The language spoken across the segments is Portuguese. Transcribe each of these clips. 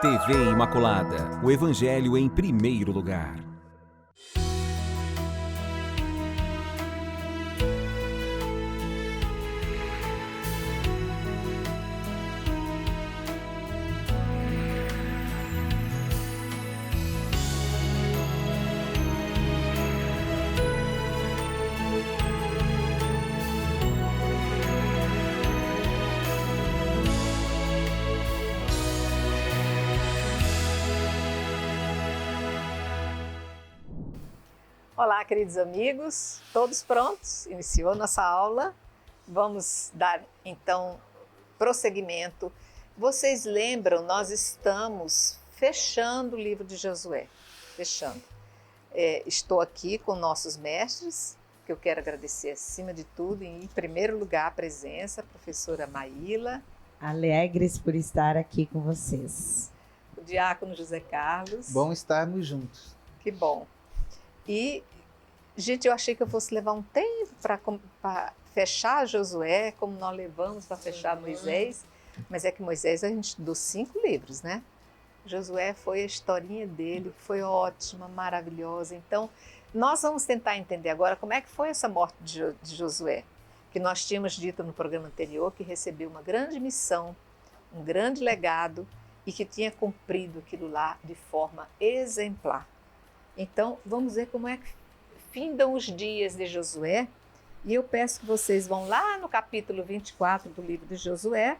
TV Imaculada, o Evangelho em primeiro lugar. Olá, queridos amigos, todos prontos? Iniciou nossa aula. Vamos dar, então, prosseguimento. Vocês lembram, nós estamos fechando o livro de Josué. Fechando. Estou aqui com nossos mestres, que eu quero agradecer acima de tudo, em primeiro lugar a presença, a professora Maíla. Alegres por estar aqui com vocês. O diácono José Carlos. Bom estarmos juntos. Que bom. E, gente, eu achei que eu fosse levar um tempo para fechar Josué, como nós levamos para fechar Moisés, mas é que Moisés a gente estudou 5 livros, né? Josué foi a historinha dele, foi ótima, maravilhosa. Então, nós vamos tentar entender agora como é que foi essa morte de Josué, que nós tínhamos dito no programa anterior, que recebeu uma grande missão, um grande legado e que tinha cumprido aquilo lá de forma exemplar. Então, vamos ver como é que findam os dias de Josué. E eu peço que vocês vão lá no capítulo 24 do livro de Josué.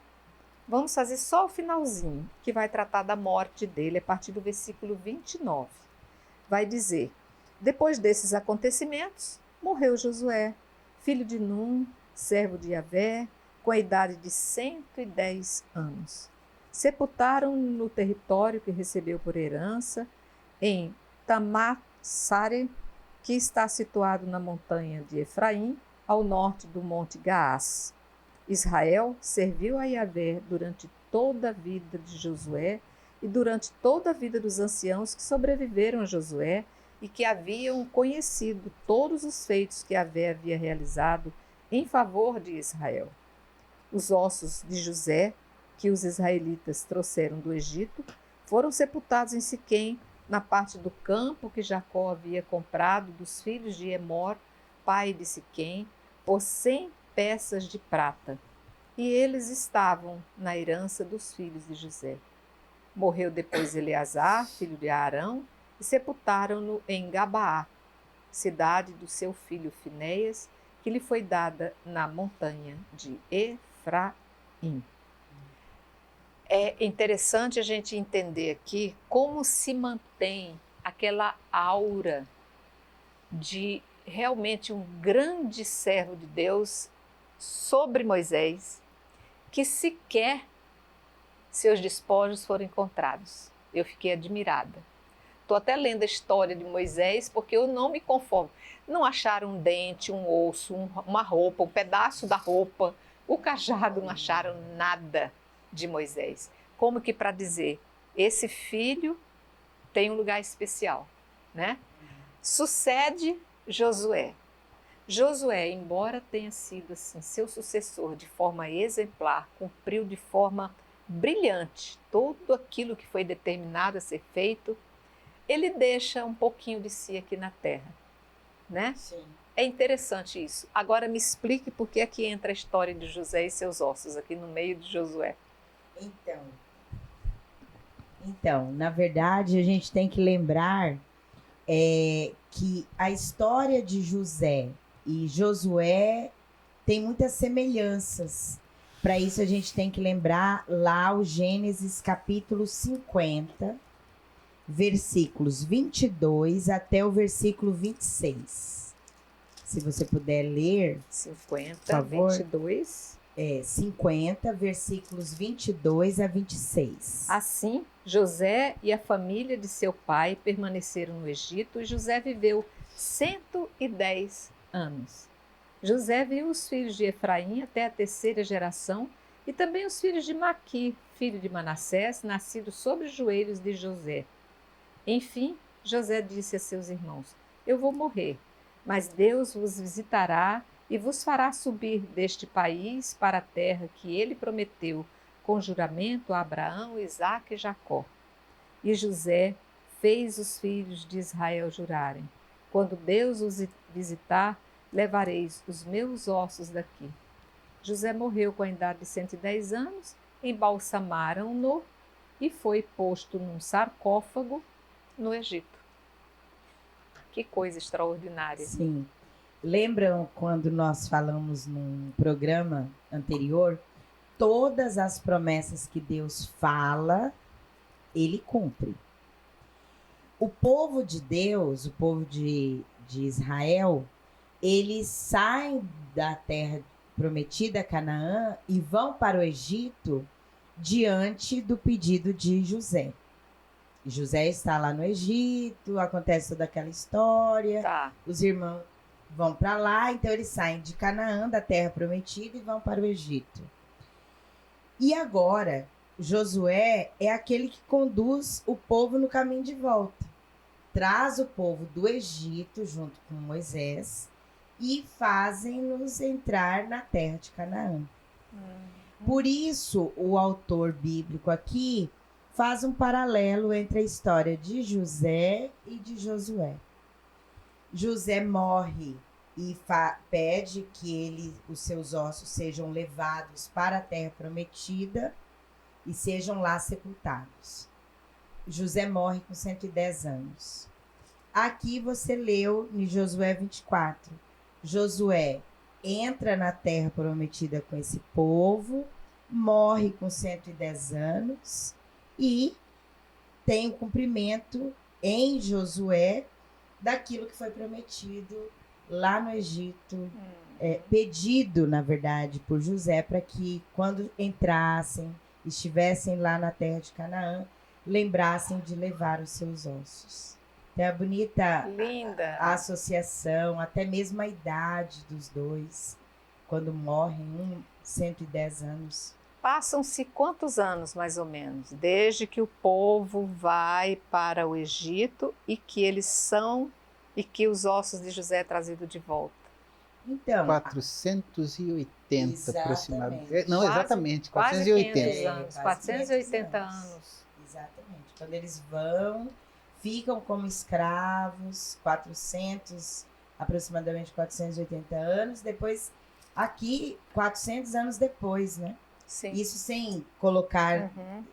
Vamos fazer só o finalzinho, que vai tratar da morte dele, a partir do versículo 29. Vai dizer: depois desses acontecimentos, morreu Josué, filho de Num, servo de Javé, com a idade de 110 anos. Sepultaram-no no território que recebeu por herança, em Tamat-Sare, que está situado na montanha de Efraim, ao norte do monte Gaás. Israel serviu a Javé durante toda a vida de Josué e durante toda a vida dos anciãos que sobreviveram a Josué e que haviam conhecido todos os feitos que Javé havia realizado em favor de Israel. Os ossos de José, que os israelitas trouxeram do Egito, foram sepultados em Siquém, na parte do campo que Jacó havia comprado dos filhos de Emor, pai de Siquém, por 100 peças de prata. E eles estavam na herança dos filhos de José. Morreu depois Eleazar, filho de Arão, e sepultaram-no em Gabaá, cidade do seu filho Finéias, que lhe foi dada na montanha de Efraim. É interessante a gente entender aqui como se mantém aquela aura de realmente um grande servo de Deus sobre Moisés, que sequer seus despojos foram encontrados. Eu fiquei admirada. Estou até lendo a história de Moisés porque eu não me conformo. Não acharam um dente, um osso, uma roupa, um pedaço da roupa, o cajado, não acharam nada de Moisés. Como que para dizer, esse filho tem um lugar especial, né? Sucede Josué. Josué, embora tenha sido assim, seu sucessor de forma exemplar, cumpriu de forma brilhante tudo aquilo que foi determinado a ser feito, ele deixa um pouquinho de si aqui na terra, né? Sim. É interessante isso. Agora me explique por que aqui entra a história de José e seus ossos, aqui no meio de Josué. Então, na verdade, a gente tem que lembrar que a história de José e Josué tem muitas semelhanças. Para isso, a gente tem que lembrar lá o Gênesis capítulo 50, versículos 22 até o versículo 26. Se você puder ler, 50, por favor. 22. 50, versículos 22 a 26. Assim, José e a família de seu pai permaneceram no Egito e José viveu 110 anos. José viu os filhos de Efraim até a 3ª geração e também os filhos de Maqui, filho de Manassés, nascido sobre os joelhos de José. Enfim, José disse a seus irmãos: eu vou morrer, mas Deus vos visitará e vos fará subir deste país para a terra que ele prometeu com juramento a Abraão, Isaque e Jacó. E José fez os filhos de Israel jurarem: quando Deus os visitar, levareis os meus ossos daqui. José morreu com a idade de 110 anos, embalsamaram-no e foi posto num sarcófago no Egito. Que coisa extraordinária. Sim. Lembram quando nós falamos num programa anterior? Todas as promessas que Deus fala, ele cumpre. O povo de Deus, o povo de Israel, eles saem da terra prometida, Canaã, e vão para o Egito diante do pedido de José. José está lá no Egito, acontece toda aquela história, Tá. os irmãos vão para lá, então eles saem de Canaã, da terra prometida, e vão para o Egito. E agora, Josué é aquele que conduz o povo no caminho de volta. Traz o povo do Egito junto com Moisés e fazem-nos entrar na terra de Canaã. Por isso, o autor bíblico aqui faz um paralelo entre a história de José e de Josué. José morre e pede que os seus ossos sejam levados para a terra prometida e sejam lá sepultados. José morre com 110 anos. Aqui você leu em Josué 24. Josué entra na terra prometida com esse povo, morre com 110 anos e tem o cumprimento em Josué daquilo que foi prometido lá no Egito, pedido, na verdade, por José, para que quando entrassem, estivessem lá na terra de Canaã, lembrassem de levar os seus ossos. Então é bonita, linda a associação, até mesmo a idade dos dois, quando morrem, 110 anos. Passam-se quantos anos, mais ou menos, desde que o povo vai para o Egito e que os ossos de José é trazido de volta? Então, 480 aproximadamente. Não, Quase- exatamente, Quase 480. 500 anos, quase 480 500 anos. Exatamente. Quando eles vão, ficam como escravos, aproximadamente 480 anos, depois, aqui, 400 anos depois, né? Sim. Isso sem colocar Uhum.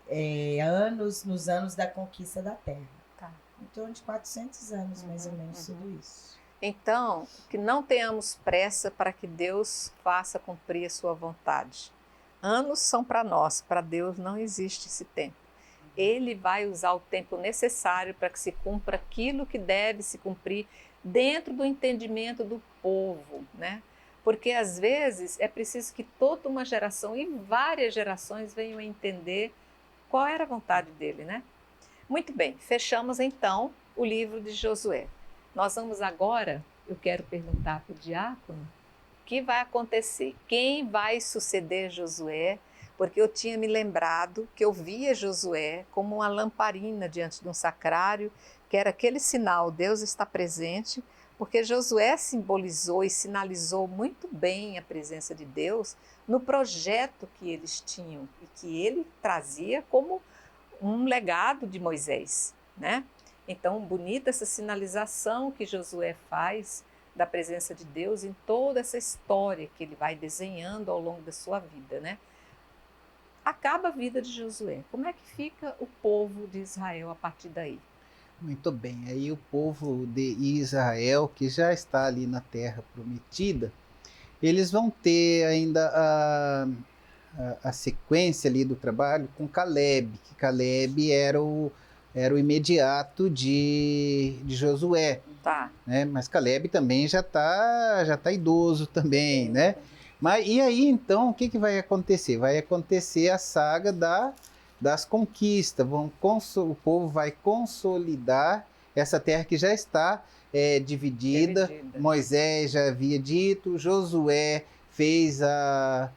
nos anos da conquista da terra. Tá. Em torno de 400 anos, mais ou menos, tudo isso. Então, que não tenhamos pressa para que Deus faça cumprir a sua vontade. Anos são para nós, para Deus não existe esse tempo. Ele vai usar o tempo necessário para que se cumpra aquilo que deve se cumprir dentro do entendimento do povo, né? Porque às vezes é preciso que toda uma geração e várias gerações venham a entender qual era a vontade dele, né? Muito bem, fechamos então o livro de Josué. Nós vamos agora, eu quero perguntar para o diácono, o que vai acontecer? Quem vai suceder Josué? Porque eu tinha me lembrado que eu via Josué como uma lamparina diante de um sacrário, que era aquele sinal, Deus está presente, porque Josué simbolizou e sinalizou muito bem a presença de Deus no projeto que eles tinham e que ele trazia como um legado de Moisés, né? Então, bonita essa sinalização que Josué faz da presença de Deus em toda essa história que ele vai desenhando ao longo da sua vida, né? Acaba a vida de Josué. Como é que fica o povo de Israel a partir daí? Muito bem, aí o povo de Israel, que já está ali na terra prometida, eles vão ter ainda a sequência ali do trabalho com Caleb, que Caleb era o imediato de Josué, Tá. né? Mas Caleb também já tá idoso também, né? Mas e aí então o que vai acontecer? Vai acontecer a saga das conquistas. O povo vai consolidar essa terra que já está dividida. Moisés já havia dito, Josué fez a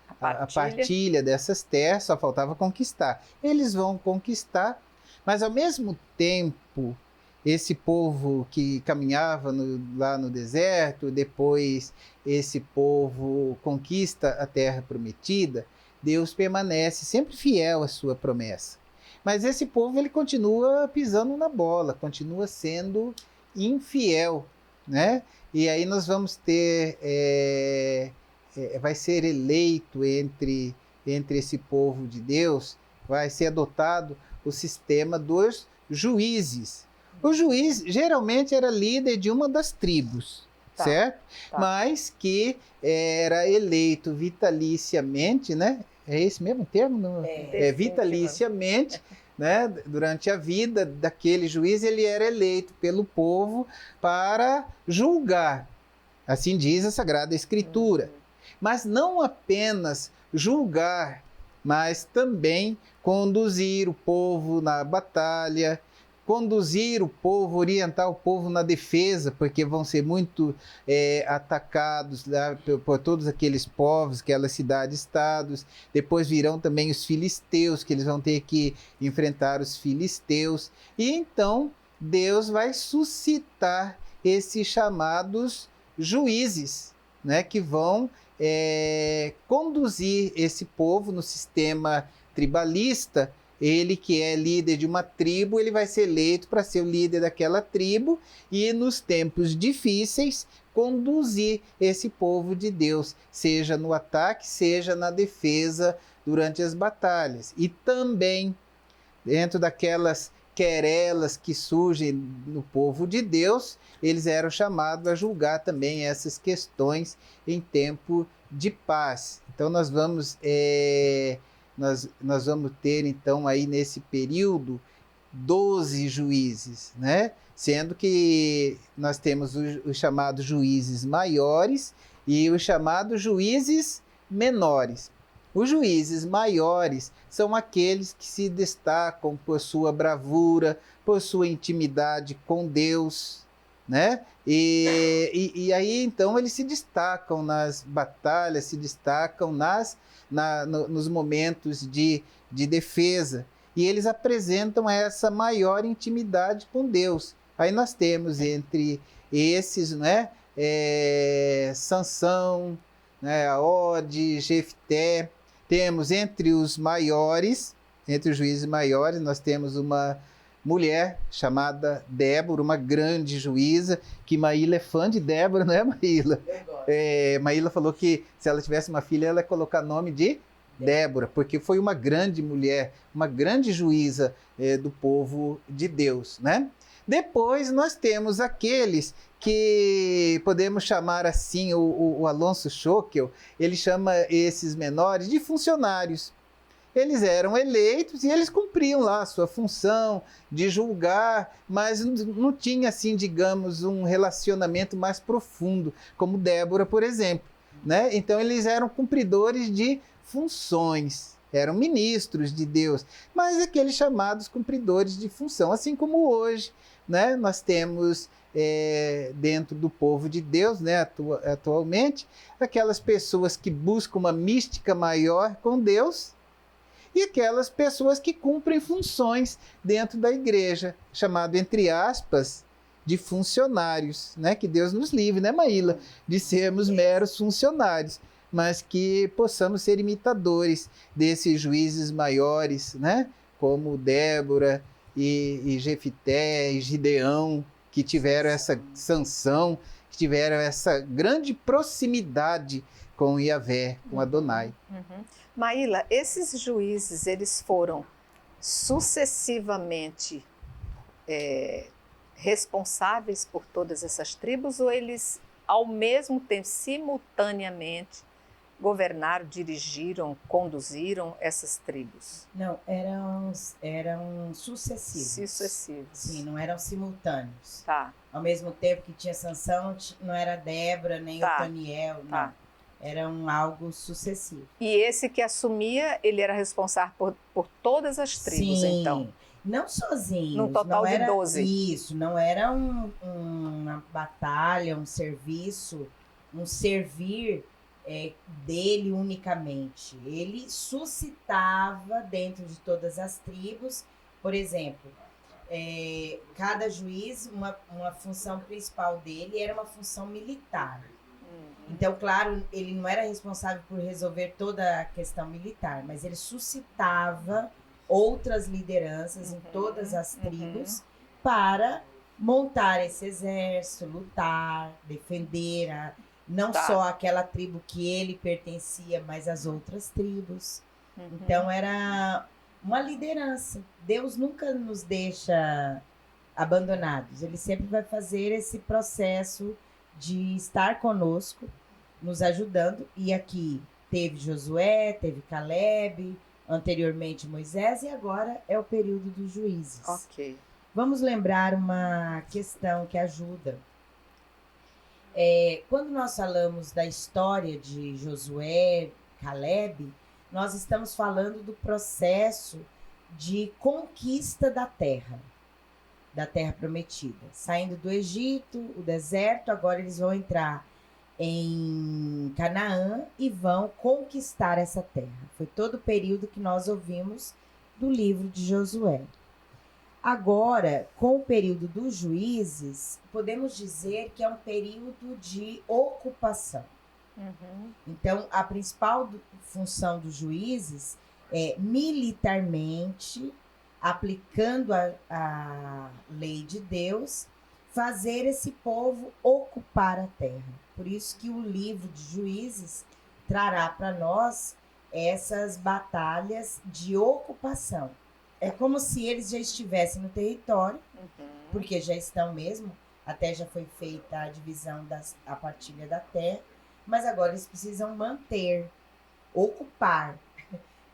partilha dessas terras, só faltava conquistar. Eles vão conquistar, mas ao mesmo tempo, esse povo que caminhava lá no deserto, depois esse povo conquista a terra prometida, Deus permanece sempre fiel à sua promessa. Mas esse povo ele continua pisando na bola, continua sendo infiel, né? E aí nós vamos ter, vai ser eleito entre esse povo de Deus, vai ser adotado o sistema dos juízes. O juiz geralmente era líder de uma das tribos, certo? Mas que era eleito vitaliciamente, né? É esse mesmo termo? Não? Vitaliciamente, né? Durante a vida daquele juiz, ele era eleito pelo povo para julgar. Assim diz a Sagrada Escritura. Mas não apenas julgar, mas também conduzir o povo na batalha, conduzir o povo, orientar o povo na defesa, porque vão ser muito atacados por todos aqueles povos, aquelas cidades-estados. Depois virão também os filisteus, que eles vão ter que enfrentar os filisteus. E então Deus vai suscitar esses chamados juízes, né, que vão conduzir esse povo no sistema tribalista. Ele que é líder de uma tribo, ele vai ser eleito para ser o líder daquela tribo e nos tempos difíceis conduzir esse povo de Deus, seja no ataque, seja na defesa durante as batalhas. E também dentro daquelas querelas que surgem no povo de Deus, eles eram chamados a julgar também essas questões em tempo de paz. Então nós vamos ter, então, aí nesse período, 12 juízes, né? Sendo que nós temos os chamados juízes maiores e os chamados juízes menores. Os juízes maiores são aqueles que se destacam por sua bravura, por sua intimidade com Deus, né? E aí, então, eles se destacam nas batalhas, se destacam nos momentos de defesa. E eles apresentam essa maior intimidade com Deus. Aí nós temos entre esses, né, Sansão, né, Og, Jefté. Temos entre os maiores, entre os juízes maiores, nós temos uma mulher chamada Débora, uma grande juíza, que Maíla é fã de Débora, não é, Maíla? Maíla falou que se ela tivesse uma filha, ela ia colocar nome de Débora, porque foi uma grande mulher, uma grande juíza do povo de Deus, né? Depois nós temos aqueles que podemos chamar assim, o Alonso Schockel, ele chama esses menores de funcionários. Eles eram eleitos e eles cumpriam lá a sua função de julgar, mas não tinha, assim, digamos, um relacionamento mais profundo, como Débora, por exemplo, né? Então eles eram cumpridores de funções, eram ministros de Deus, mas aqueles chamados cumpridores de função, assim como hoje, né? Nós temos dentro do povo de Deus, né, atualmente, aquelas pessoas que buscam uma mística maior com Deus e aquelas pessoas que cumprem funções dentro da igreja, chamado, entre aspas, de funcionários, né? Que Deus nos livre, né, Maíla, de sermos meros funcionários, mas que possamos ser imitadores desses juízes maiores, né? Como Débora e Jefté e Gideão, que tiveram essa Sansão, que tiveram essa grande proximidade com Yahvé, com Adonai. Maíla, esses juízes, eles foram sucessivamente responsáveis por todas essas tribos, ou eles, ao mesmo tempo, simultaneamente, governaram, dirigiram, conduziram essas tribos? Não, eram sucessivos. Sucessivos. Sim, não eram simultâneos. Tá. Ao mesmo tempo que tinha Sansão, não era Débora, nem Otoniel, não. Tá. Era algo sucessivo. E esse que assumia, ele era responsável por todas as tribos, sim, então? Não sozinho. No total não de era, 12. Isso, não era uma batalha, um serviço, um servir dele unicamente. Ele suscitava dentro de todas as tribos, por exemplo, cada juiz, uma função principal dele era uma função militar. Então, claro, ele não era responsável por resolver toda a questão militar, mas ele suscitava outras lideranças em todas as tribos para montar esse exército, lutar, defender não só aquela tribo que ele pertencia, mas as outras tribos. Então era uma liderança. Deus nunca nos deixa abandonados. Ele sempre vai fazer esse processo de estar conosco, nos ajudando. E aqui teve Josué, teve Caleb, anteriormente Moisés, e agora é o período dos juízes. Ok. Vamos lembrar uma questão que ajuda. Quando nós falamos da história de Josué, Caleb, nós estamos falando do processo de conquista da terra prometida. Saindo do Egito, o deserto, agora eles vão entrar em Canaã e vão conquistar essa terra. Foi todo o período que nós ouvimos do livro de Josué. Agora, com o período dos juízes, podemos dizer que é um período de ocupação. Então, a principal função dos juízes é militarmente, aplicando a lei de Deus, fazer esse povo ocupar a terra. Por isso que o livro de Juízes trará para nós essas batalhas de ocupação. É como se eles já estivessem no território, porque já estão mesmo, até já foi feita a divisão, a partilha da terra, mas agora eles precisam manter, ocupar,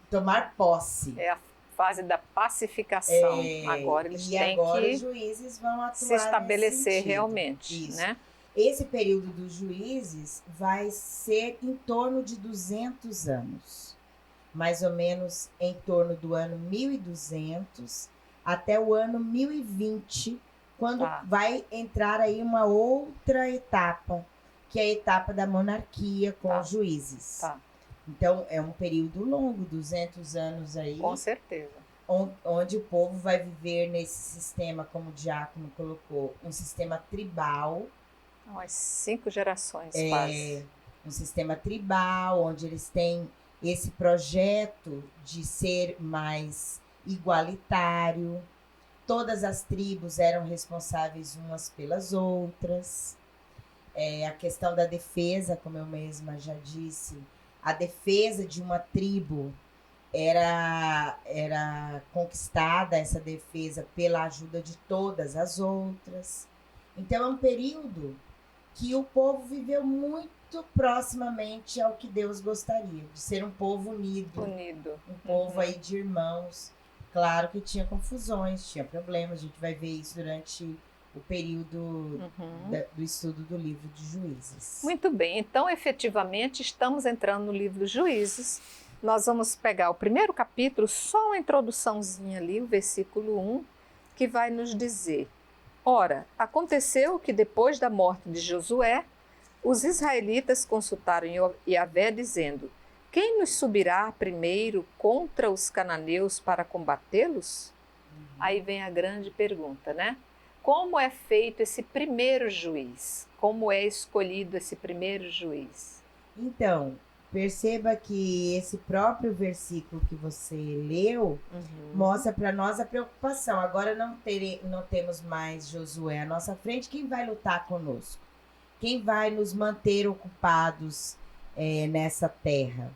tomar posse. É a fase da pacificação. Agora eles têm que os juízes vão atuar se estabelecer nesse sentido. Realmente, Isso. né? Esse período dos juízes vai ser em torno de 200 anos. Mais ou menos em torno do ano 1200 até o ano 1020, quando vai entrar aí uma outra etapa, que é a etapa da monarquia com os juízes. Então, é um período longo, 200 anos aí. Com certeza. Onde o povo vai viver nesse sistema, como o Diácono colocou, um sistema tribal. Umas 5 gerações, quase. Um sistema tribal, onde eles têm esse projeto de ser mais igualitário. Todas as tribos eram responsáveis umas pelas outras. A questão da defesa, como eu mesma já disse, a defesa de uma tribo era conquistada, essa defesa, pela ajuda de todas as outras. Então é um período que o povo viveu muito proximamente ao que Deus gostaria, de ser um povo unido. Um povo aí de irmãos. Claro que tinha confusões, tinha problemas, a gente vai ver isso durante o período do estudo do livro de Juízes. Muito bem, então efetivamente estamos entrando no livro dos Juízes. Nós vamos pegar o primeiro capítulo, só uma introduçãozinha ali, o versículo 1, que vai nos dizer: Ora, aconteceu que depois da morte de Josué, os israelitas consultaram Yahvé dizendo: Quem nos subirá primeiro contra os cananeus para combatê-los? Aí vem a grande pergunta, né? Como é feito esse primeiro juiz? Como é escolhido esse primeiro juiz? Então, perceba que esse próprio versículo que você leu mostra para nós a preocupação. Agora não temos mais Josué à nossa frente. Quem vai lutar conosco? Quem vai nos manter ocupados nessa terra?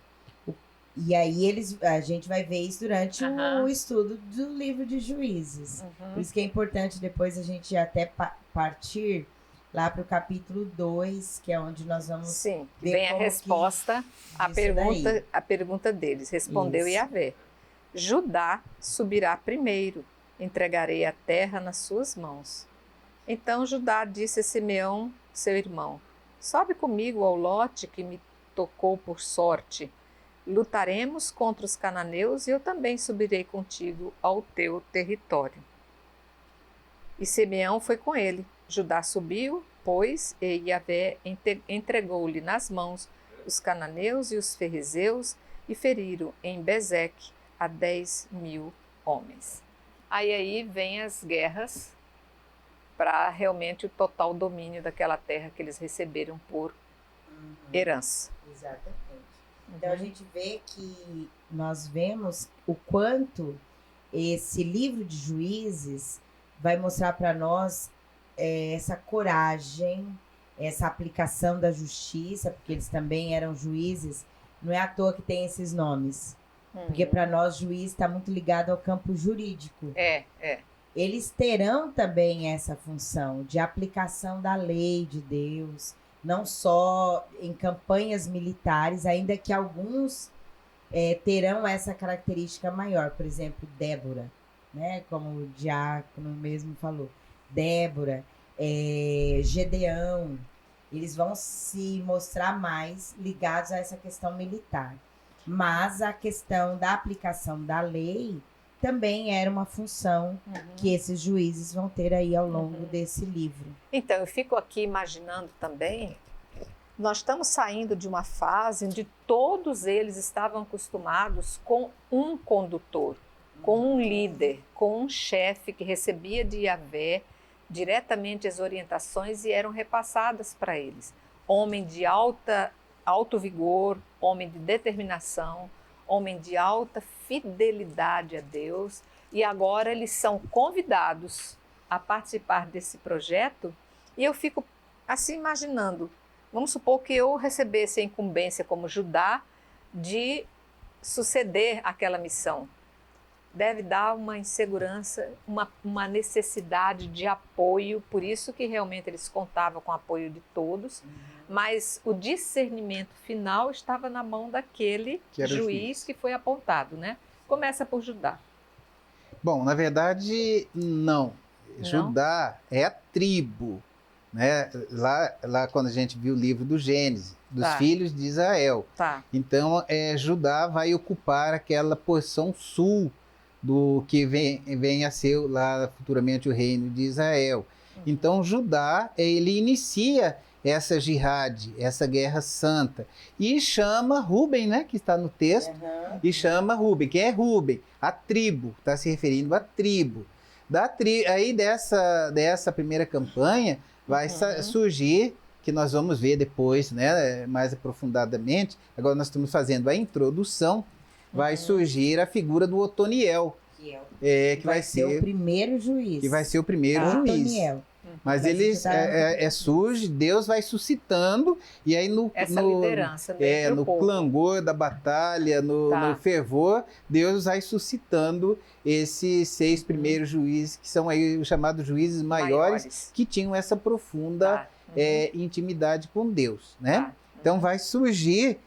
E aí a gente vai ver isso durante o estudo do livro de Juízes. Por isso que é importante depois a gente até partir lá para o capítulo 2, que é onde nós vamos ver vem a resposta à pergunta deles. Respondeu Yahvé: Judá subirá primeiro, entregarei a terra nas suas mãos. Então Judá disse a Simeão, seu irmão: Sobe comigo ao lote que me tocou por sorte. Lutaremos contra os cananeus e eu também subirei contigo ao teu território. E Simeão foi com ele. Judá subiu, pois, e Yahvé entregou-lhe nas mãos os cananeus e os ferrizeus e feriram em Bezeque a 10.000 homens. Aí vem as guerras para realmente o total domínio daquela terra que eles receberam por herança. Exatamente. Então a gente vê que nós vemos o quanto esse livro de Juízes vai mostrar para nós essa coragem, essa aplicação da justiça, porque eles também eram juízes. Não é à toa que tem esses nomes. Porque para nós, juiz está muito ligado ao campo jurídico. Eles terão também essa função de aplicação da lei de Deus, não só em campanhas militares, ainda que alguns terão essa característica maior. Por exemplo, Débora, né? Como o diácono mesmo falou. Débora, Gedeão, eles vão se mostrar mais ligados a essa questão militar. Mas a questão da aplicação da lei também era uma função que esses juízes vão ter aí ao longo desse livro. Então, eu fico aqui imaginando também, nós estamos saindo de uma fase onde todos eles estavam acostumados com um condutor, com um líder, com um chefe que recebia de Yahvé diretamente as orientações e eram repassadas para eles. Homem de alto vigor, homem de determinação, homem de alta fidelidade a Deus, e agora eles são convidados a participar desse projeto, e eu fico assim imaginando, vamos supor que eu recebesse a incumbência como Judá de suceder aquela missão. Deve dar uma insegurança, uma necessidade de apoio, por isso que realmente eles contavam com o apoio de todos, mas o discernimento final estava na mão daquele juiz que foi apontado, né? Começa por Judá. Bom, na verdade, não. Judá é a tribo, né? Lá quando a gente viu o livro do Gênesis, dos filhos de Israel. Então, Judá vai ocupar aquela porção sul do que vem a ser lá futuramente o reino de Israel. Então, Judá, ele inicia essa jihad, essa guerra santa, e chama Ruben, né, que está no texto, e chama Ruben. Quem é Ruben? A tribo, está se referindo à tribo. Aí dessa primeira campanha vai surgir, que nós vamos ver depois, né, mais aprofundadamente, agora nós estamos fazendo a introdução, vai surgir a figura do Otoniel, que vai ser o primeiro juiz. Que vai ser o primeiro juiz. Otoniel. Mas eles surge, Deus vai suscitando, e aí essa liderança no clangor da batalha, no fervor, Deus vai suscitando esses 6 primeiros juízes, que são aí os chamados juízes maiores, que tinham essa profunda intimidade com Deus, né? Então vai surgir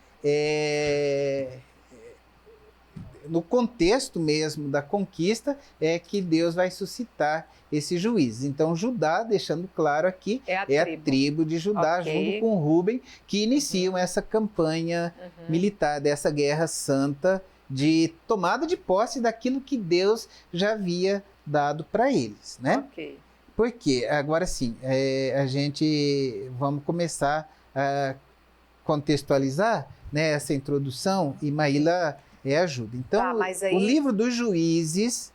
no contexto mesmo da conquista, que Deus vai suscitar esses juízes. Então, Judá, deixando claro aqui, é a tribo de Judá, junto com Ruben, que iniciam essa campanha militar, dessa guerra santa, de tomada de posse daquilo que Deus já havia dado para eles, né? Porque, agora sim, vamos começar a contextualizar, né, essa introdução, e Maíla ajuda. Então, o livro dos Juízes,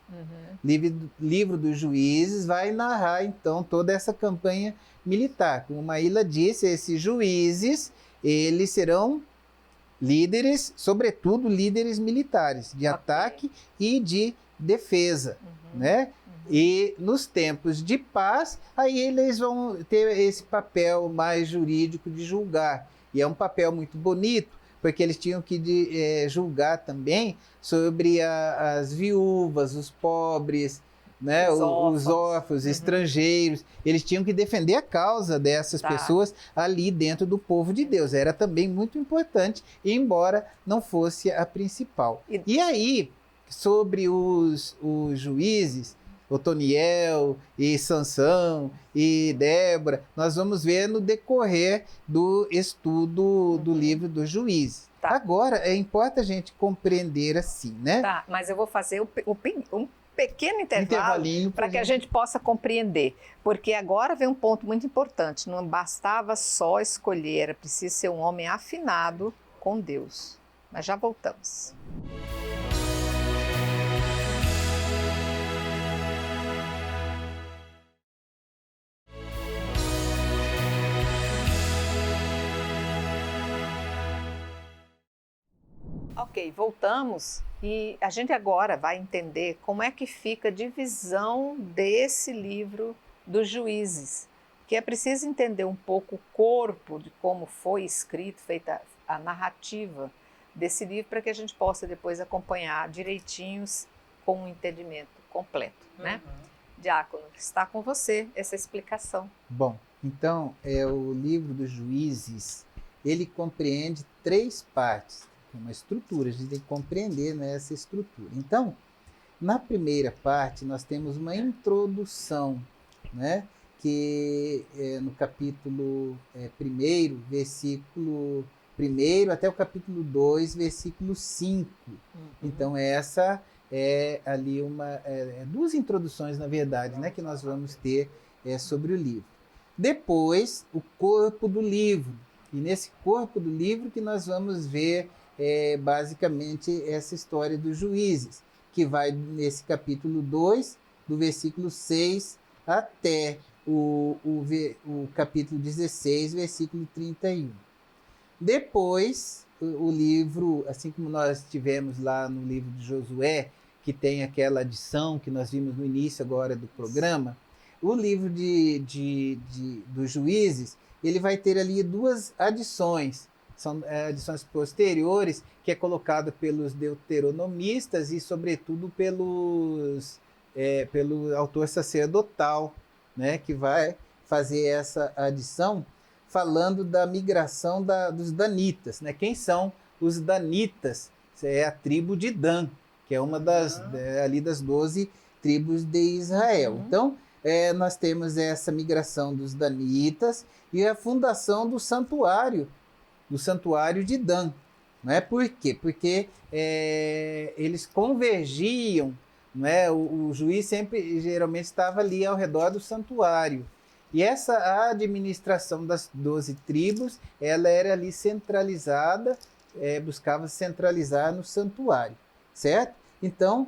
livro dos Juízes vai narrar, então, toda essa campanha militar. Como Maíla disse, esses juízes, eles serão líderes, sobretudo líderes militares, de ataque e de defesa, né? E nos tempos de paz, aí eles vão ter esse papel mais jurídico de julgar. E é um papel muito bonito, porque eles tinham que julgar também sobre as viúvas, os pobres, né, os órfãos, estrangeiros. Eles tinham que defender a causa dessas pessoas ali dentro do povo de Deus. Era também muito importante, embora não fosse a principal. E aí, sobre os juízes, Otoniel e Sansão e Débora, nós vamos ver no decorrer do estudo do livro dos Juízes. Agora, importa a gente compreender assim, né? Mas eu vou fazer um pequeno intervalo para que a gente possa compreender, porque agora vem um ponto muito importante, não bastava só escolher, era preciso ser um homem afinado com Deus. Mas já voltamos. Ok, voltamos. E a gente agora vai entender como é que fica a divisão desse livro dos Juízes, que é preciso entender um pouco o corpo de como foi escrito, feita a narrativa desse livro, para que a gente possa depois acompanhar direitinhos com um entendimento completo, né? Diácono, está com você essa explicação. Bom, então, o livro dos Juízes, ele compreende 3 partes. Uma estrutura, a gente tem que compreender, né, essa estrutura. Então, na primeira parte, nós temos uma introdução, né, que no capítulo 1º, versículo 1º, até o capítulo 2, versículo 5. Então, essa é ali 2 introduções, na verdade, né, que nós vamos ter sobre o livro. Depois, o corpo do livro. E nesse corpo do livro que nós vamos ver basicamente essa história dos Juízes, que vai nesse capítulo 2, do versículo 6 até o capítulo 16, versículo 31. Depois, o livro, assim como nós tivemos lá no livro de Josué, que tem aquela adição que nós vimos no início agora do programa, o livro dos Juízes, ele vai ter ali 2 adições. São adições posteriores, que é colocada pelos deuteronomistas e, sobretudo, pelo autor sacerdotal, né, que vai fazer essa adição, falando da migração dos danitas. Né? Quem são os danitas? É a tribo de Dan, que é uma das 12 tribos de Israel. Então, nós temos essa migração dos danitas e a fundação do santuário de Dan. Não é? Por quê? Porque eles convergiam, não é? O juiz geralmente estava ali ao redor do santuário. E essa administração das 12 tribos, ela era ali centralizada, buscava centralizar no santuário, certo? Então,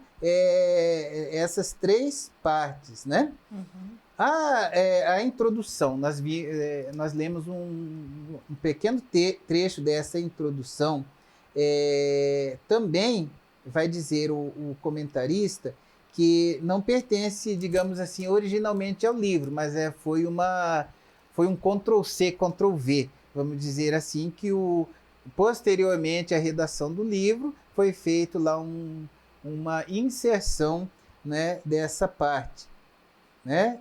essas 3 partes, né? A introdução, nós lemos um pequeno trecho dessa introdução. Também vai dizer o comentarista que não pertence, digamos assim, originalmente ao livro, mas foi um Ctrl+C, Ctrl+V, vamos dizer assim, que posteriormente à redação do livro foi feito lá uma inserção, né, dessa parte. Né?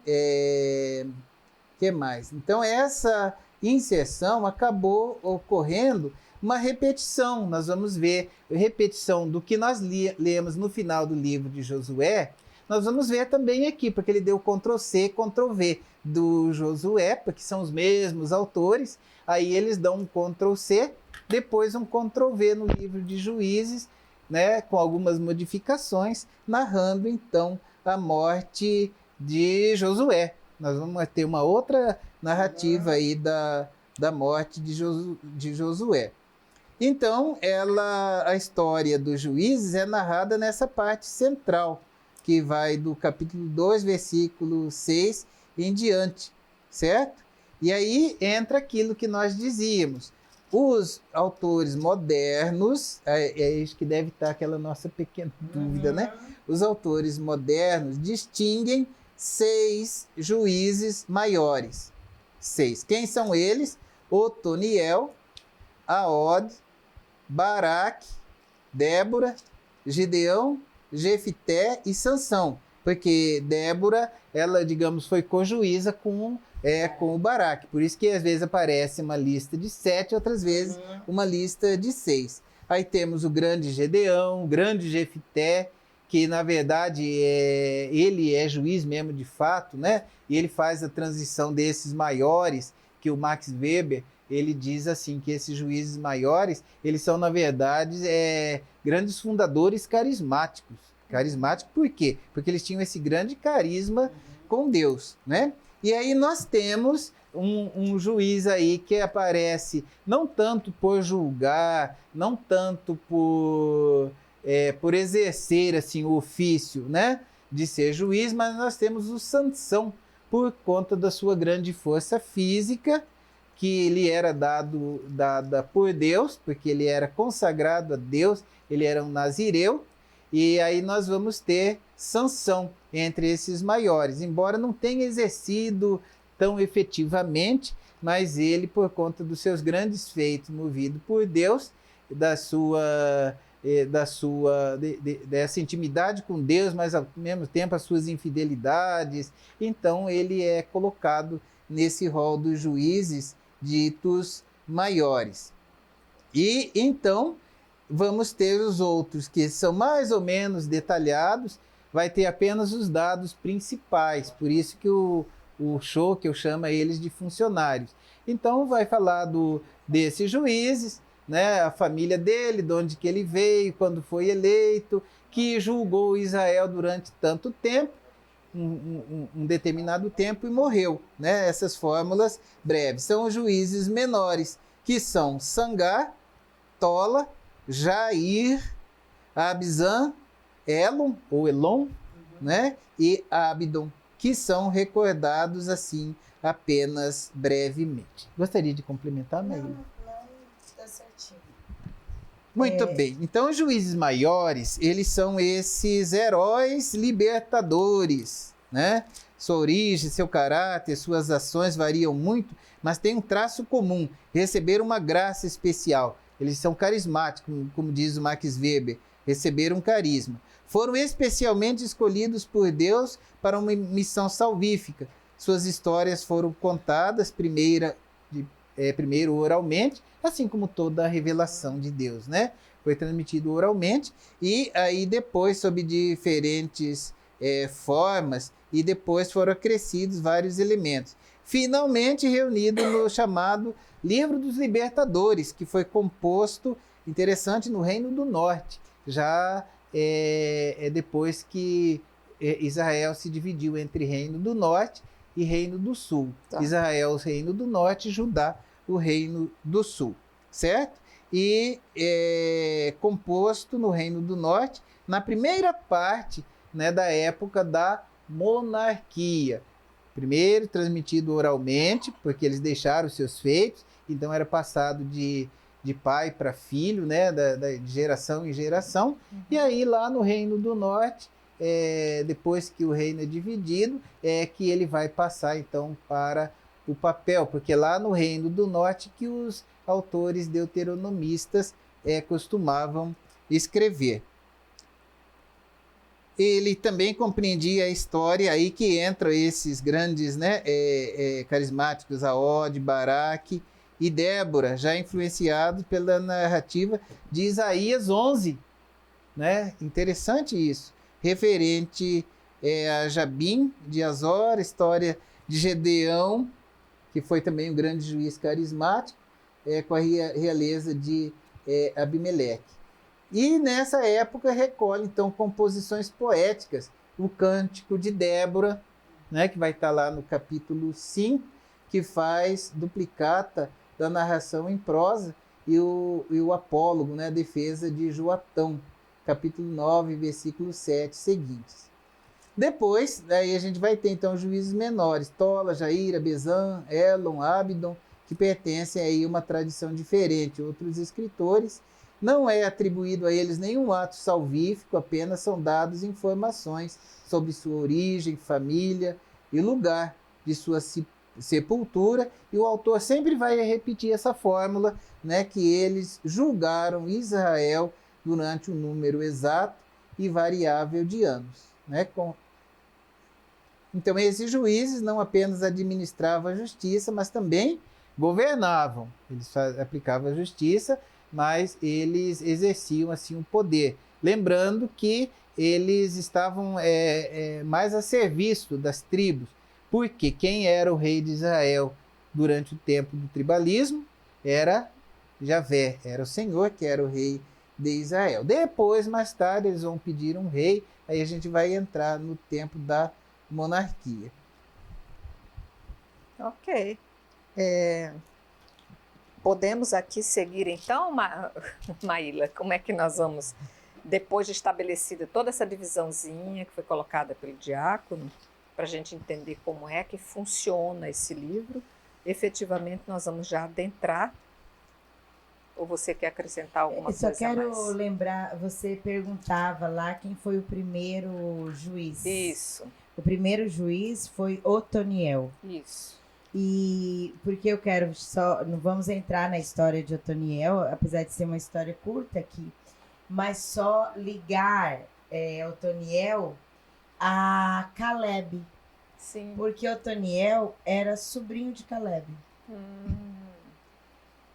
Que mais? Então, essa inserção acabou ocorrendo uma repetição. Nós vamos ver repetição do que nós lemos no final do livro de Josué. Nós vamos ver também aqui, porque ele deu Ctrl+C, Ctrl+V do Josué, porque são os mesmos autores. Aí eles dão um Ctrl+C, depois um Ctrl+V no livro de Juízes, né, com algumas modificações, narrando então a morte de Josué. Nós vamos ter uma outra narrativa aí da morte de Josué. Então, a história dos Juízes é narrada nessa parte central, que vai do capítulo 2, versículo 6 em diante, certo? E aí entra aquilo que nós dizíamos. Os autores modernos, isso que deve estar aquela nossa pequena dúvida, né? Os autores modernos distinguem 6 juízes maiores. 6. Quem são eles? Otoniel, Aod, Baraque, Débora, Gideão, Jefité e Sansão. Porque Débora, ela, digamos, foi cojuíza com o Baraque. Por isso que às vezes aparece uma lista de 7, outras vezes uma lista de 6. Aí temos o grande Gedeão, o grande Jefité, que na verdade ele é juiz mesmo de fato, né? E ele faz a transição desses maiores, que o Max Weber, ele diz assim, que esses juízes maiores, eles são na verdade grandes fundadores carismáticos. Carismáticos por quê? Porque eles tinham esse grande carisma com Deus, né? E aí nós temos um juiz aí que aparece não tanto por julgar, não tanto por exercer assim, o ofício, né, de ser juiz, mas nós temos o Sansão, por conta da sua grande força física, que lhe era dada por Deus, porque ele era consagrado a Deus, ele era um nazireu, E aí nós vamos ter Sansão entre esses maiores, embora não tenha exercido tão efetivamente, mas ele, por conta dos seus grandes feitos, movido por Deus, dessa intimidade com Deus, mas ao mesmo tempo as suas infidelidades, então ele é colocado nesse rol dos juízes ditos maiores. E então vamos ter os outros que são mais ou menos detalhados, vai ter apenas os dados principais, por isso que o Schöckel chama eles de funcionários. Então vai falar desses juízes, né, a família dele, de onde que ele veio, quando foi eleito, que julgou Israel durante tanto tempo, um determinado tempo, e morreu. Né? Essas fórmulas breves são os juízes menores, que são Sangar, Tola, Jair, Abzan, Elon, ou Elon, né? E Abdon, que são recordados assim apenas brevemente. Gostaria de complementar, Maíra? Não, está certinho. Muito bem. Então, os juízes maiores, eles são esses heróis libertadores, né? Sua origem, seu caráter, suas ações variam muito, mas tem um traço comum: receber uma graça especial. Eles são carismáticos, como diz o Max Weber, receberam um carisma. Foram especialmente escolhidos por Deus para uma missão salvífica. Suas histórias foram contadas primeiro oralmente, assim como toda a revelação de Deus, né? Foi transmitido oralmente e aí depois sob diferentes formas, e depois foram acrescidos vários elementos. Finalmente reunido no chamado Livro dos Libertadores, que foi composto, interessante, no Reino do Norte, já depois que Israel se dividiu entre Reino do Norte e Reino do Sul. Tá. Israel, o Reino do Norte, e Judá, o Reino do Sul, certo? E composto no Reino do Norte, na primeira parte, né, da época da monarquia. Primeiro transmitido oralmente, porque eles deixaram os seus feitos, então era passado de pai para filho, né, de geração em geração. E aí lá no Reino do Norte, depois que o reino é dividido, que ele vai passar então para o papel, porque lá no Reino do Norte que os autores deuteronomistas costumavam escrever. Ele também compreendia a história, aí que entram esses grandes, né, carismáticos, Aod, Baraque e Débora, já influenciados pela narrativa de Isaías 11. Né? Interessante isso. Referente a Jabim de Azor, história de Gedeão, que foi também um grande juiz carismático, com a realeza de Abimeleque. E nessa época recolhe então composições poéticas, o Cântico de Débora, né, que vai estar lá no capítulo 5, que faz duplicata da narração em prosa, e o apólogo, né, a defesa de Joatão, capítulo 9, versículo 7 seguintes. Depois, aí a gente vai ter então os juízes menores, Tola, Jair, Abezan, Elon, Abdon, que pertencem aí a uma tradição diferente. Outros escritores, não é atribuído a eles nenhum ato salvífico, apenas são dados informações sobre sua origem, família e lugar de sua sepultura, e o autor sempre vai repetir essa fórmula, né, que eles julgaram Israel durante um número exato e variável de anos. Né? Então esses juízes não apenas administravam a justiça, mas também governavam. Eles aplicavam a justiça, mas eles exerciam assim o poder. Lembrando que eles estavam mais a serviço das tribos, porque quem era o rei de Israel durante o tempo do tribalismo era Javé, era o Senhor que era o rei de Israel. Depois, mais tarde, eles vão pedir um rei, aí a gente vai entrar no tempo da monarquia. Ok. Podemos aqui seguir então, Maíla, como é que nós vamos, depois de estabelecida toda essa divisãozinha que foi colocada pelo diácono, para a gente entender como é que funciona esse livro, efetivamente nós vamos já adentrar Ou você quer acrescentar alguma Eu só coisa a quero mais? lembrar, você perguntava lá quem foi o primeiro juiz. Isso, O primeiro juiz foi Otoniel. isso. E porque eu quero só, não vamos entrar na história de Otoniel, apesar de ser uma história curta aqui, mas só ligar Otoniel a Caleb, Sim. porque Otoniel era sobrinho de Caleb.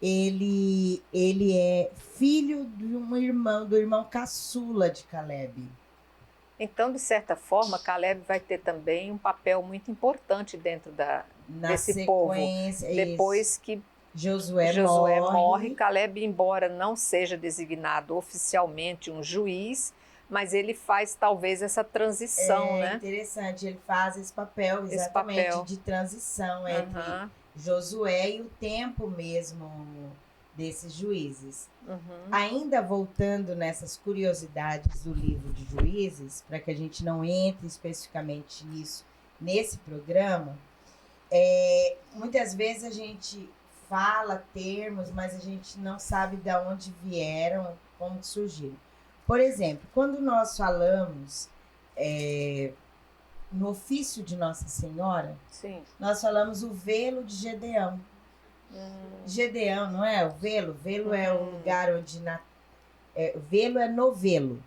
Ele é filho de do irmão caçula de Caleb. Então, de certa forma, Caleb vai ter também um papel muito importante dentro Na desse povo. sequência, Depois que Josué morre, Caleb, embora não seja designado oficialmente um juiz, mas ele faz talvez essa transição, né? Interessante, ele faz esse papel exatamente de transição entre Aham, Josué e o tempo mesmo desses juízes. uhum. Ainda voltando nessas curiosidades do livro de Juízes, para que a gente não entre especificamente nisso nesse programa, muitas vezes a gente fala termos, mas a gente não sabe de onde vieram, como surgiram. Por exemplo, quando nós falamos no ofício de Nossa Senhora, Sim. nós falamos o velo de Gedeão. Gedeão, não é? O velo? Velo é o lugar onde... velo é novelo.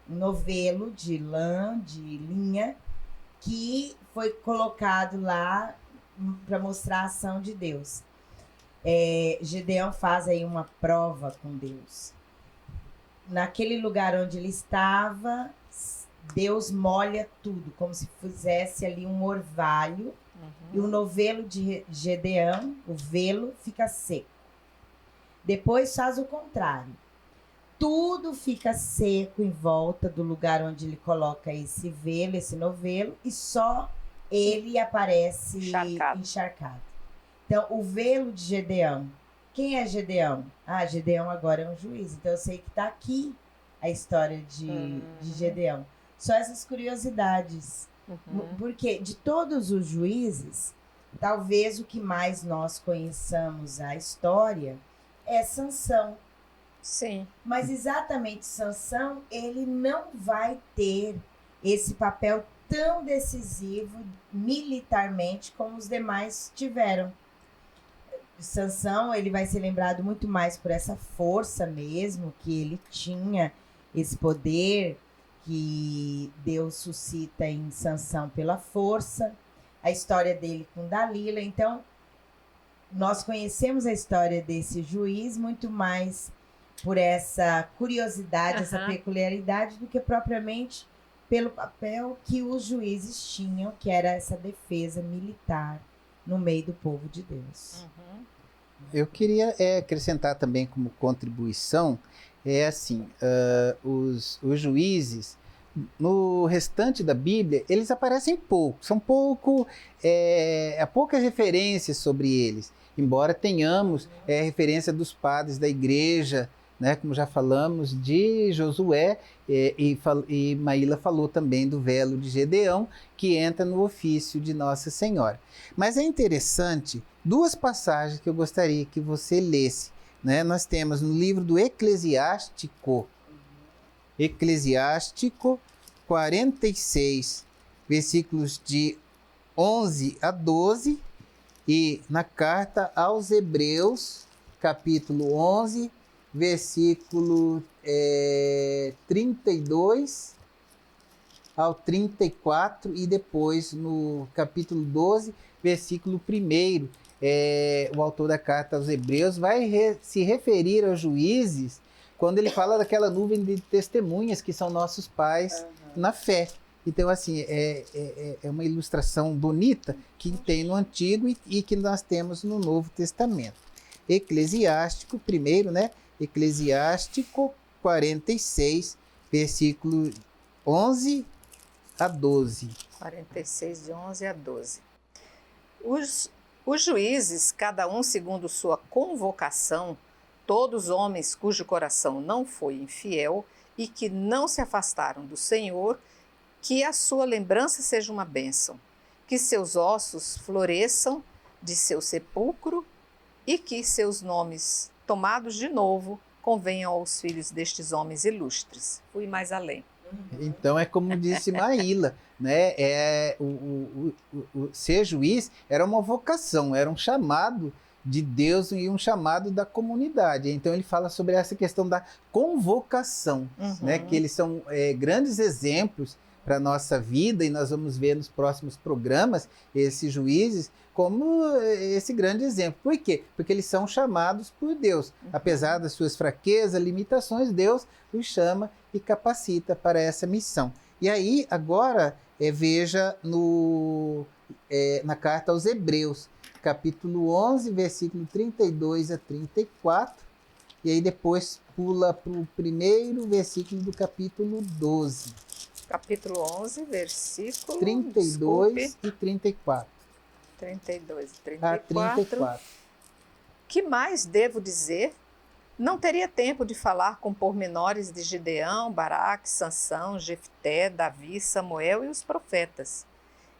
Novelo de lã, de linha, que foi colocado lá para mostrar a ação de Deus. Gedeão faz aí uma prova com Deus. Naquele lugar onde ele estava, Deus molha tudo, como se fizesse ali um orvalho. E o novelo de Gedeão, o velo, fica seco. Depois faz o contrário. Tudo fica seco em volta do lugar onde ele coloca esse velo, esse novelo, e só ele aparece encharcado. Então, o velo de Gedeão. Quem é Gedeão? Gedeão agora é um juiz. Então, eu sei que está aqui a história de Gedeão. Só essas curiosidades. Porque de todos os juízes, talvez o que mais nós conheçamos a história é Sansão. Sim. Mas exatamente Sansão, ele não vai ter esse papel tão decisivo militarmente como os demais tiveram. Sansão, ele vai ser lembrado muito mais por essa força mesmo, que ele tinha, esse poder que Deus suscita em Sansão pela força, a história dele com Dalila. Então, nós conhecemos a história desse juiz muito mais por essa curiosidade, essa peculiaridade, do que propriamente pelo papel que os juízes tinham, que era essa defesa militar no meio do povo de Deus. Eu queria acrescentar também como contribuição, os juízes, no restante da Bíblia, eles aparecem pouco, são poucas referências sobre eles, embora tenhamos referência dos padres da igreja, né, como já falamos, de Josué, e Maíla falou também do velo de Gedeão, que entra no ofício de Nossa Senhora. Mas é interessante, duas passagens que eu gostaria que você lesse, né? Nós temos no livro do Eclesiástico 46, versículos de 11 a 12, e na carta aos Hebreus, capítulo 11, versículo 32 ao 34, e depois no capítulo 12, versículo 1, o autor da carta aos Hebreus vai se referir aos juízes quando ele fala daquela nuvem de testemunhas que são nossos pais na fé. Então, assim, é uma ilustração bonita que tem no Antigo e que nós temos no Novo Testamento. Eclesiástico, primeiro, né? Eclesiástico 46, versículo 11 a 12. 46, de 11 a 12. Os juízes, cada um segundo sua convocação, todos homens cujo coração não foi infiel e que não se afastaram do Senhor, que a sua lembrança seja uma bênção, que seus ossos floresçam de seu sepulcro e que seus nomes tomados de novo, convenham aos filhos destes homens ilustres. Fui mais além. Então é como disse Maíla, né? Ser juiz era uma vocação, era um chamado de Deus e um chamado da comunidade. Então ele fala sobre essa questão da convocação, né? Que eles são grandes exemplos para a nossa vida, e nós vamos ver nos próximos programas esses juízes como esse grande exemplo. Por quê? Porque eles são chamados por Deus. Apesar das suas fraquezas, limitações, Deus os chama e capacita para essa missão. E aí, agora, veja na carta aos Hebreus, capítulo 11, versículo 32 a 34, e aí depois pula para o primeiro versículo do capítulo 12. Capítulo 11, versículo 32 e 34. 32 e 34. Que mais devo dizer? Não teria tempo de falar com pormenores de Gideão, Baraque, Sansão, Jefté, Davi, Samuel e os profetas.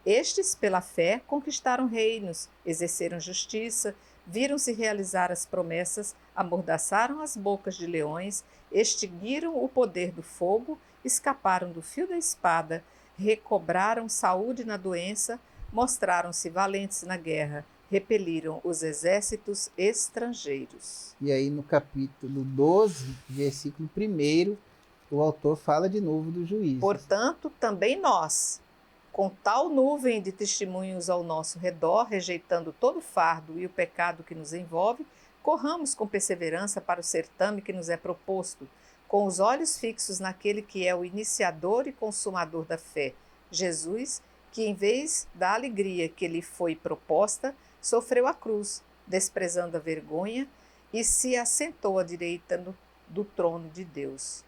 Estes, pela fé, conquistaram reinos, exerceram justiça, viram-se realizar as promessas, amordaçaram as bocas de leões, extinguiram o poder do fogo, escaparam do fio da espada, recobraram saúde na doença, mostraram-se valentes na guerra, repeliram os exércitos estrangeiros. E aí no capítulo 12, versículo 1, o autor fala de novo dos juízes. Portanto, também nós, com tal nuvem de testemunhos ao nosso redor, rejeitando todo o fardo e o pecado que nos envolve, corramos com perseverança para o certame que nos é proposto, com os olhos fixos naquele que é o iniciador e consumador da fé, Jesus, que em vez da alegria que lhe foi proposta, sofreu a cruz, desprezando a vergonha, e se assentou à direita do trono de Deus.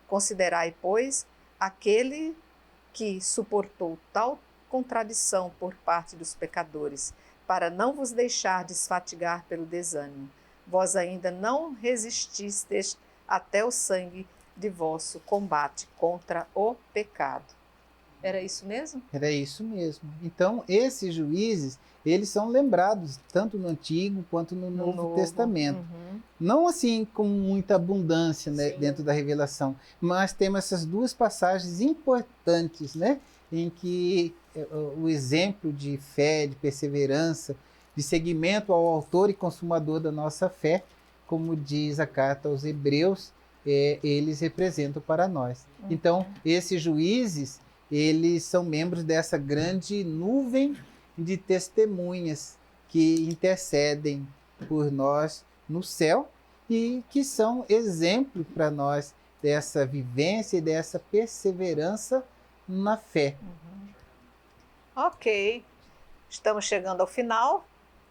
Considerai, pois, aquele que suportou tal contradição por parte dos pecadores, para não vos deixar desfatigar pelo desânimo. Vós ainda não resististes até o sangue de vosso combate contra o pecado. Era isso mesmo? Era isso mesmo. Então, esses juízes, eles são lembrados tanto no Antigo quanto no Novo Testamento. Não assim com muita abundância, né, dentro da revelação, mas temos essas duas passagens importantes, né, em que o exemplo de fé, de perseverança, de seguimento ao autor e consumador da nossa fé, como diz a carta aos Hebreus, eles representam para nós. Então, esses juízes, eles são membros dessa grande nuvem de testemunhas que intercedem por nós no céu e que são exemplo para nós dessa vivência e dessa perseverança na fé. Ok, estamos chegando ao final.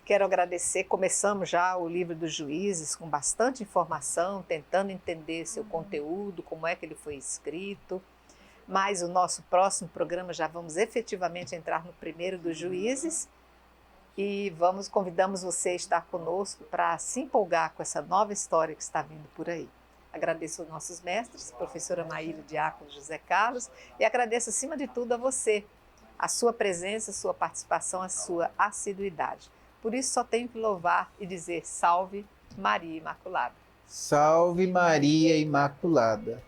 Quero agradecer, começamos já o livro dos juízes com bastante informação, tentando entender seu conteúdo, como é que ele foi escrito. Mas o nosso próximo programa já vamos efetivamente entrar no primeiro dos juízes e convidamos você a estar conosco para se empolgar com essa nova história que está vindo por aí. Agradeço aos nossos mestres, professora Maíla, diácono José Carlos, e agradeço acima de tudo a você, a sua presença, a sua participação, a sua assiduidade. Por isso só tenho que louvar e dizer salve Maria Imaculada. Salve Maria Imaculada.